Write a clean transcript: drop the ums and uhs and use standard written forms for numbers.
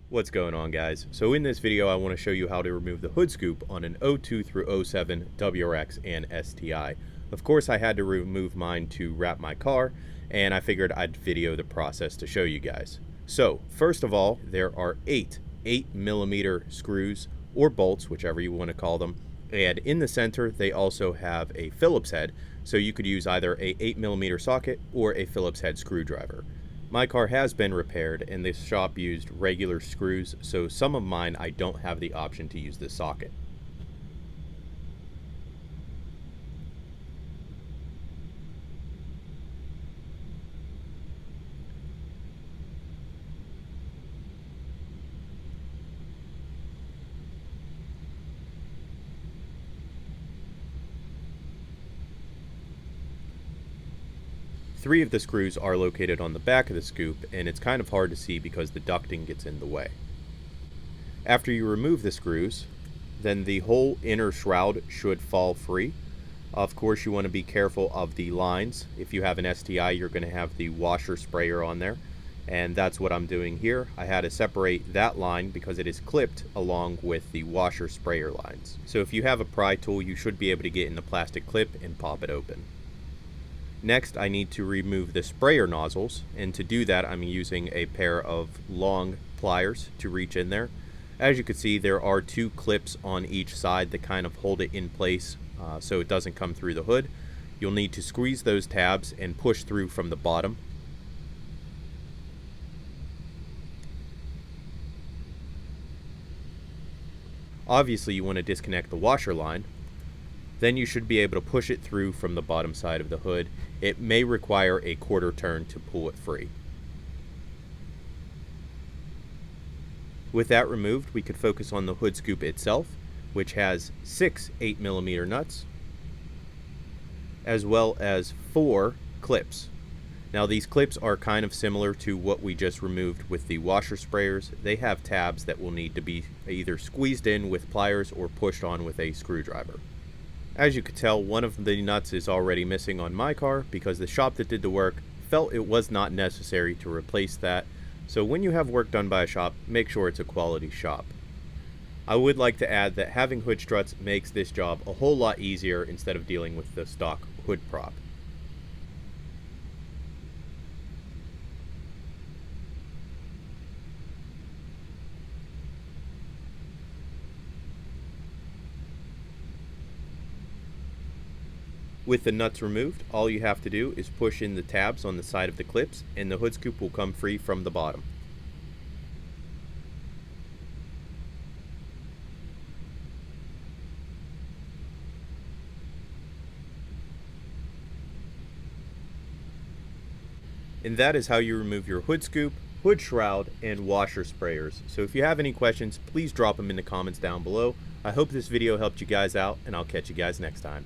What's going on, guys? So in this video I want to show you how to remove the hood scoop on an 02 through 07 WRX and STi. Of course I had to remove mine to wrap my car, and I figured I'd video the process to show you guys. So first of all, there are 8mm screws or bolts, whichever you want to call them, and in the center they also have a Phillips head, so you could use either a 8mm socket or a Phillips head screwdriver. My car has been repaired and this shop used regular screws, so some of mine I don't have the option to use the socket. Three of the screws are located on the back of the scoop, and it's kind of hard to see because the ducting gets in the way. After you remove the screws, then the whole inner shroud should fall free. Of course, you want to be careful of the lines. If you have an STi, you're going to have the washer sprayer on there, and that's what I'm doing here. I had to separate that line because it is clipped along with the washer sprayer lines. So if you have a pry tool, you should be able to get in the plastic clip and pop it open. Next, I need to remove the sprayer nozzles, and to do that I'm using a pair of long pliers to reach in there. As you can see, there are two clips on each side that kind of hold it in place so it doesn't come through the hood. You'll need to squeeze those tabs and push through from the bottom. Obviously you want to disconnect the washer line. Then you should be able to push it through from the bottom side of the hood. It may require a quarter turn to pull it free. With that removed, we could focus on the hood scoop itself, which has 6 8mm nuts, as well as 4 clips. Now these clips are kind of similar to what we just removed with the washer sprayers. They have tabs that will need to be either squeezed in with pliers or pushed on with a screwdriver. As you could tell, one of the nuts is already missing on my car because the shop that did the work felt it was not necessary to replace that. So when you have work done by a shop, make sure it's a quality shop. I would like to add that having hood struts makes this job a whole lot easier instead of dealing with the stock hood prop. With the nuts removed, all you have to do is push in the tabs on the side of the clips and the hood scoop will come free from the bottom. And that is how you remove your hood scoop, hood shroud, and washer sprayers. So if you have any questions, please drop them in the comments down below. I hope this video helped you guys out, and I'll catch you guys next time.